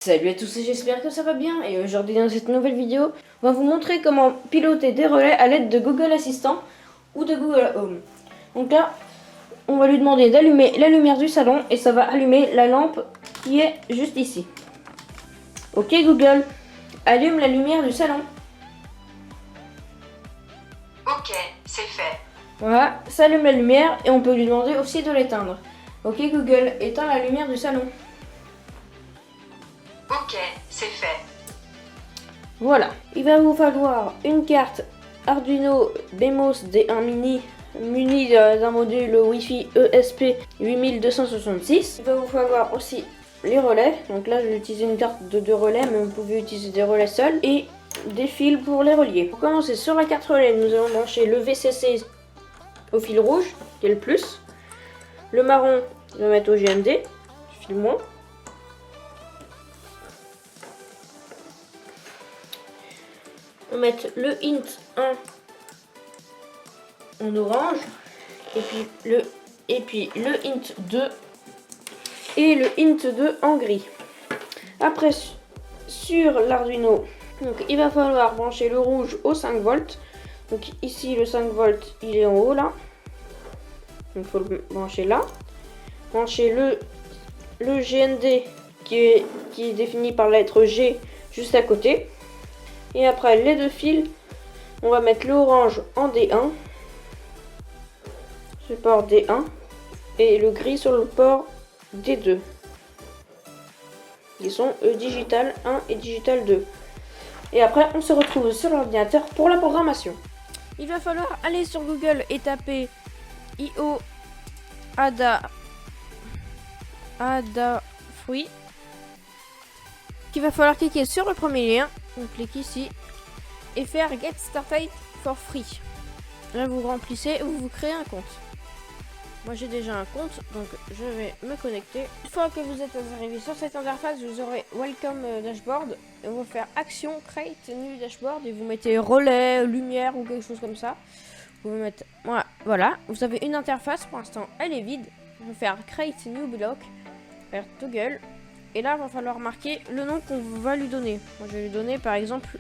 Salut à tous et j'espère que ça va bien, et aujourd'hui dans cette nouvelle vidéo, on va vous montrer comment piloter des relais à l'aide de Google Assistant ou de Google Home. Donc là, on va lui demander d'allumer la lumière du salon et ça va allumer la lampe qui est juste ici. Ok Google, allume la lumière du salon. Ok, c'est fait. Voilà, ça allume la lumière et on peut lui demander aussi de l'éteindre. Ok Google, éteins la lumière du salon. Ok, c'est fait. Voilà, il va vous falloir une carte Arduino BMOS D1 Mini munie d'un module Wi-Fi ESP 8266. Il va vous falloir aussi les relais. Donc là, je vais utiliser une carte de 2 relais, mais vous pouvez utiliser des relais seuls et des fils pour les relier. Pour commencer, sur la carte relais, nous allons brancher le VCC au fil rouge, qui est le plus. Le marron, je vais mettre au GND, fil moins. On va mettre le int 1 en orange et puis le int 2 et le int 2 en gris. Après sur l'Arduino, donc il va falloir brancher le rouge au 5 volts. Donc ici le 5 volts il est en haut là. Donc il faut le brancher là. Brancher le GND qui est défini par la lettre G juste à côté. Et après les deux fils, on va mettre l'orange en D1, ce port D1, et le gris sur le port D2. Ils sont digital 1 et digital 2. Et après, on se retrouve sur l'ordinateur pour la programmation. Il va falloir aller sur Google et taper IO Adafruit. Il va falloir cliquer sur le premier lien, on clique ici, et faire Get Started for Free. Là, vous remplissez, vous créez un compte. Moi j'ai déjà un compte, donc je vais me connecter. Une fois que vous êtes arrivé sur cette interface, vous aurez Welcome Dashboard. Et on va faire Action, Create New Dashboard. Et vous mettez relais, lumière ou quelque chose comme ça. Vous pouvez mettre... Voilà, vous avez une interface, pour l'instant elle est vide. On va faire Create New Block, faire Toggle. Et là, il va falloir marquer le nom qu'on va lui donner. Moi je vais lui donner par exemple...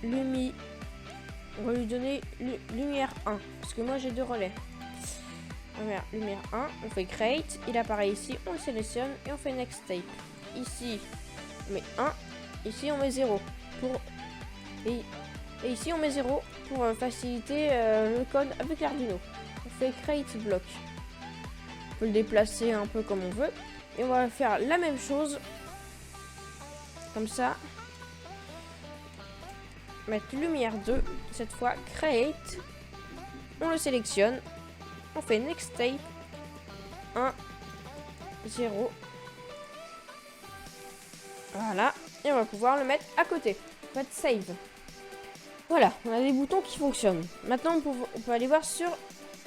On va lui donner lumière 1, parce que moi j'ai 2 relais. Lumière 1, on fait create, il apparaît ici, on le sélectionne et on fait next tape. Ici on met 1, ici on met 0 et ici on met 0 pour faciliter le code avec l'Arduino. On fait create block. On peut le déplacer un peu comme on veut et on va faire la même chose comme ça. Mettre lumière 2, cette fois create, on le sélectionne. On fait next tape 1 0. Voilà, et on va pouvoir le mettre à côté. On va save. Voilà, on a des boutons qui fonctionnent. Maintenant on peut aller voir sur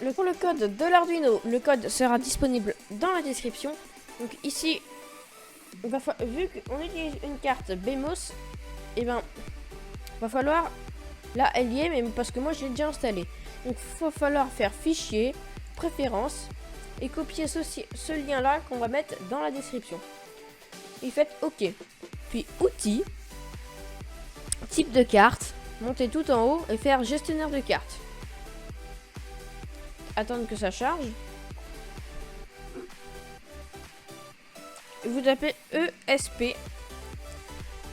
le code de l'Arduino. Le code sera disponible dans la description. Donc ici, vu qu'on utilise une carte BMOS, et ben va falloir, là elle y est, mais parce que moi je l'ai déjà installé. Donc il va falloir faire fichier, préférences et copier ce lien là qu'on va mettre dans la description. Et faites OK. Puis outils, type de carte, montez tout en haut et faire gestionnaire de carte. Attendre que ça charge. Vous tapez ESP.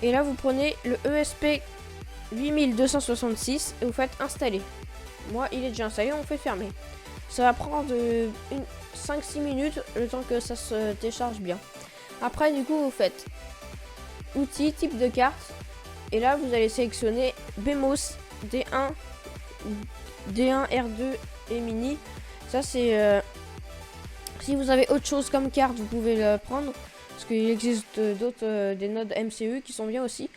Et là vous prenez le ESP 8266 et vous faites installer. Moi il est déjà installé, on fait fermer. Ça va prendre 5-6 minutes le temps que ça se décharge bien. Après du coup vous faites outils, type de carte. Et là vous allez sélectionner BMOS D1, R2 et mini. Ça c'est... si vous avez autre chose comme carte vous pouvez le prendre. Parce qu'il existe d'autres des nodes MCU qui sont bien aussi.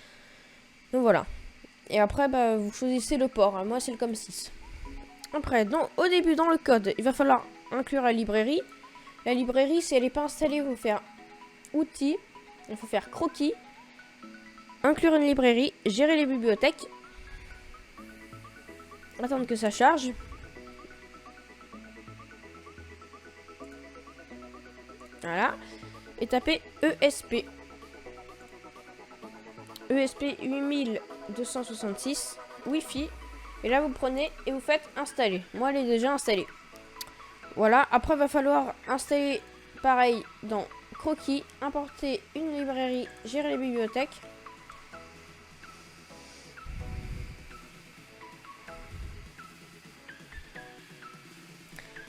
Donc voilà. Et après vous choisissez le port. Moi c'est le COM6. Après, au début dans le code, il va falloir inclure la librairie. La librairie, si elle n'est pas installée, il faut faire outils, il faut faire croquis, inclure une librairie, gérer les bibliothèques, attendre que ça charge. Voilà. Et taper ESP. ESP 8266 Wi-Fi. Et là, vous prenez et vous faites installer. Moi, elle est déjà installée. Voilà. Après, il va falloir installer pareil dans Croquis, importer une librairie, gérer les bibliothèques.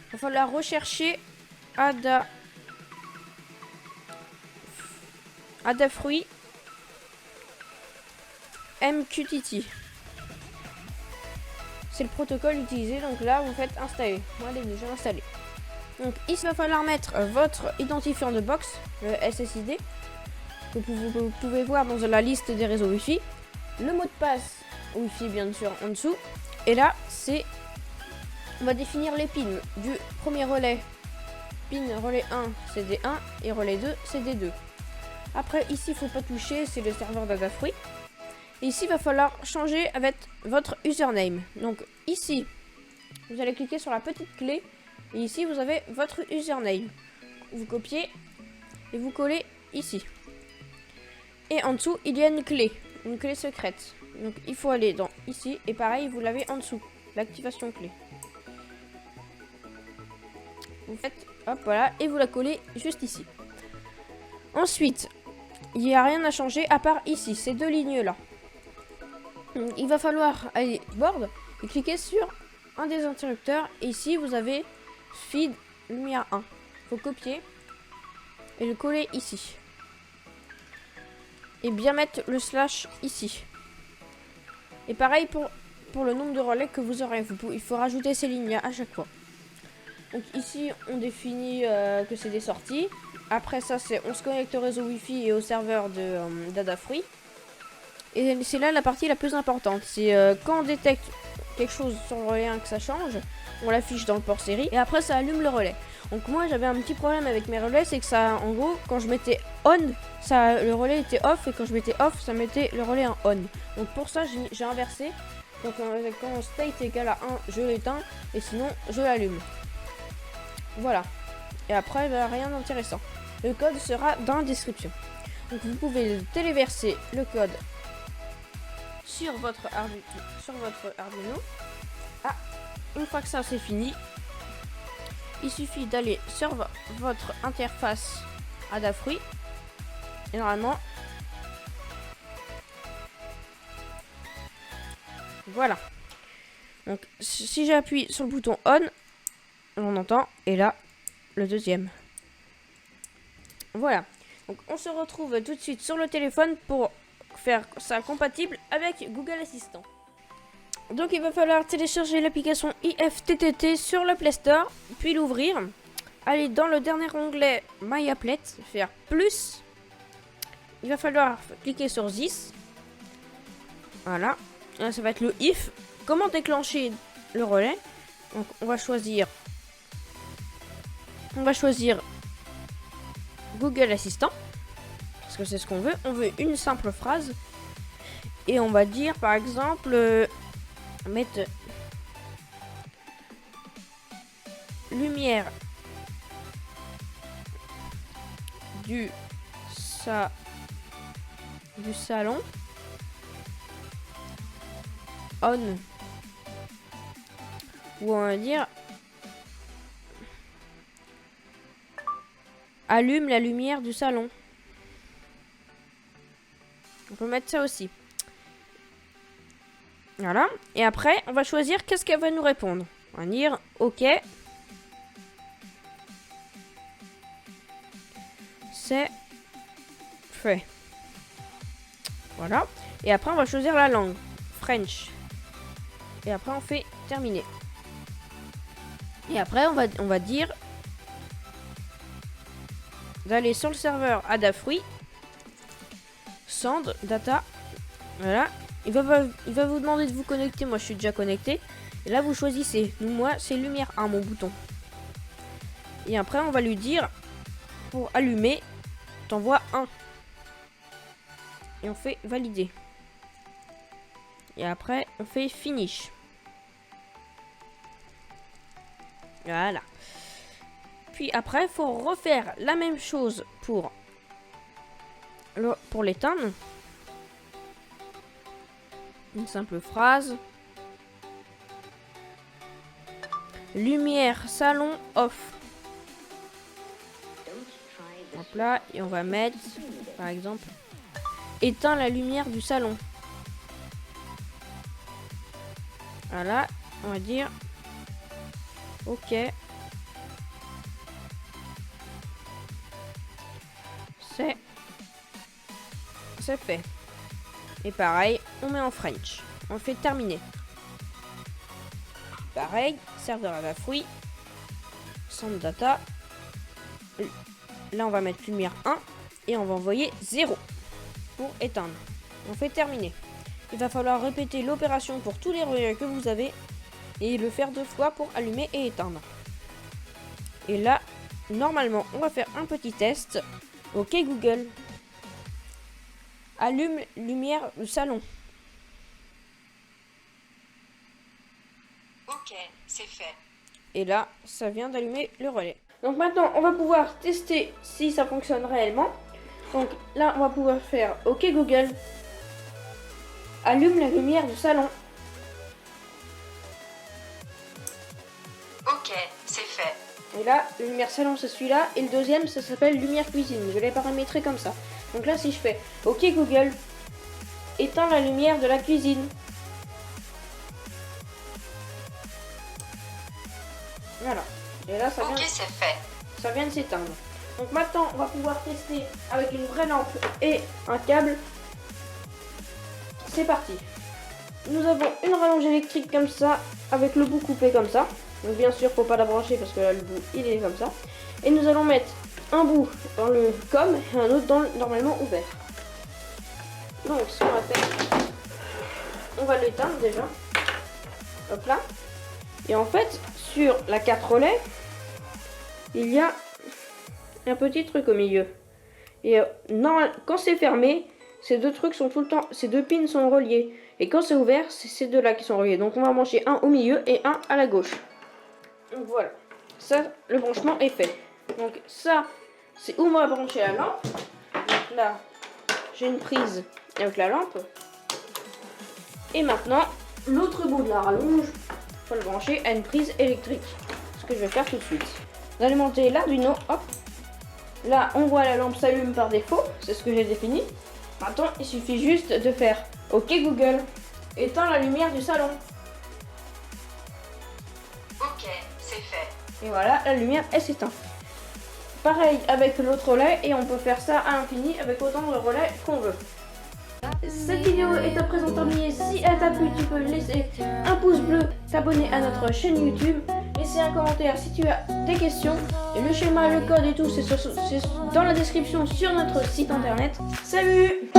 Il va falloir rechercher Adafruit MQTT. C'est le protocole utilisé, donc là vous faites installer. Moi elle est déjà installée. Donc ici il va falloir mettre votre identifiant de box, le SSID, que vous pouvez voir dans la liste des réseaux Wi-Fi. Le mot de passe Wi-Fi bien sûr en dessous. Et là on va définir les pins du premier relais. Pin relais 1 CD1 et relais 2 CD2. Après ici il ne faut pas toucher, c'est le serveur d'Adafruit. Et ici, il va falloir changer avec votre username. Donc ici, vous allez cliquer sur la petite clé. Et ici, vous avez votre username. Vous copiez et vous collez ici. Et en dessous, il y a une clé secrète. Donc il faut aller dans ici. Et pareil, vous l'avez en dessous, l'activation clé. Vous faites, hop, voilà, et vous la collez juste ici. Ensuite, il n'y a rien à changer à part ici, ces deux lignes-là. Il va falloir aller board et cliquer sur un des interrupteurs. Et ici, vous avez feed lumière 1. Il faut copier et le coller ici. Et bien mettre le slash ici. Et pareil pour le nombre de relais que vous aurez. Il faut rajouter ces lignes à chaque fois. Donc ici, on définit que c'est des sorties. Après ça, on se connecte au réseau Wi-Fi et au serveur d'Adafruit. Et c'est là la partie la plus importante. C'est quand on détecte quelque chose sur le relais 1 que ça change, on l'affiche dans le port série et après ça allume le relais. Donc moi j'avais un petit problème avec mes relais, c'est que ça, en gros, quand je mettais on, le relais était off et quand je mettais off, ça mettait le relais en on. Donc pour ça j'ai inversé. Donc quand state égale à 1, je l'éteins et sinon je l'allume. Voilà. Et après, rien d'intéressant. Le code sera dans la description. Donc vous pouvez téléverser le code sur votre Arduino. Une fois que ça c'est fini, il suffit d'aller sur votre interface Adafruit et normalement voilà. Donc si j'appuie sur le bouton on, on entend, et là le deuxième. Voilà. Donc on se retrouve tout de suite sur le téléphone pour faire ça compatible avec Google Assistant. Donc il va falloir télécharger l'application IFTTT sur le Play Store, puis l'ouvrir. Aller dans le dernier onglet My Applet, faire plus. Il va falloir cliquer sur This. Voilà. Là, ça va être le if. Comment déclencher le relais? Donc on va choisir Google Assistant. Parce que c'est ce qu'on veut. On veut une simple phrase. Et on va dire par exemple mettre lumière du salon on, ou on va dire allume la lumière du salon. On peut mettre ça aussi. Voilà. Et après, on va choisir qu'est-ce qu'elle va nous répondre. On va dire OK. C'est fait. Voilà. Et après, on va choisir la langue. French. Et après, on fait terminer. Et après, on va dire d'aller sur le serveur Adafruit. Send data. Voilà. Il va vous demander de vous connecter. Moi, je suis déjà connecté. Et là, vous choisissez. Moi, c'est lumière 1, mon bouton. Et après, on va lui dire, pour allumer, t'envoies 1. Et on fait valider. Et après, on fait finish. Voilà. Puis après, il faut refaire la même chose pour l'éteindre. Une simple phrase. Lumière salon off. Hop là, et on va mettre, par exemple, éteins la lumière du salon. Voilà, on va dire OK. C'est fait. Et pareil, on met en French. On fait terminer. Pareil, serveur à la fruit. Centre data. Là, on va mettre lumière 1 et on va envoyer 0 pour éteindre. On fait terminer. Il va falloir répéter l'opération pour tous les relais que vous avez et le faire 2 fois pour allumer et éteindre. Et là, normalement, on va faire un petit test. OK Google, allume lumière du salon. Ok, c'est fait. Et là, ça vient d'allumer le relais. Donc maintenant, on va pouvoir tester si ça fonctionne réellement. Donc là, on va pouvoir faire OK Google, allume la lumière du salon. Ok, c'est fait. Et là, la lumière salon, c'est celui-là. Et le deuxième, ça s'appelle lumière cuisine. Je l'ai paramétré comme ça. Donc là, si je fais OK Google, éteins la lumière de la cuisine. Voilà. Et là, Ok, c'est fait. ça vient de s'éteindre. Donc maintenant, on va pouvoir tester avec une vraie lampe et un câble. C'est parti. Nous avons une rallonge électrique comme ça, avec le bout coupé comme ça. Donc bien sûr, faut pas la brancher parce que là, le bout, il est comme ça. Et nous allons mettre un bout dans le com et un autre dans le normalement ouvert. Donc, ce qu'on va faire, on va l'éteindre déjà. Hop là. Et en fait, sur la 4 relais, il y a un petit truc au milieu. Et quand c'est fermé, ces deux trucs sont tout le temps, ces deux pins sont reliés. Et quand c'est ouvert, c'est ces deux là qui sont reliés. Donc on va brancher un au milieu et un à la gauche. Donc voilà. Ça, le branchement est fait. Donc ça, c'est où on va brancher la lampe. Donc là, j'ai une prise avec la lampe. Et maintenant, l'autre bout de la rallonge, il faut le brancher à une prise électrique. Ce que je vais faire tout de suite. D'alimenter l'Arduino, hop. Là, on voit la lampe s'allume par défaut, c'est ce que j'ai défini. Maintenant, il suffit juste de faire OK Google, éteins la lumière du salon. Ok, c'est fait. Et voilà, la lumière, elle s'éteint. Pareil avec l'autre relais, et on peut faire ça à l'infini avec autant de relais qu'on veut. Cette vidéo est à présent terminée. Si elle t'a plu, tu peux laisser un pouce bleu, t'abonner à notre chaîne YouTube, laisser un commentaire si tu as des questions. Et le schéma, le code et tout, c'est dans la description sur notre site internet. Salut!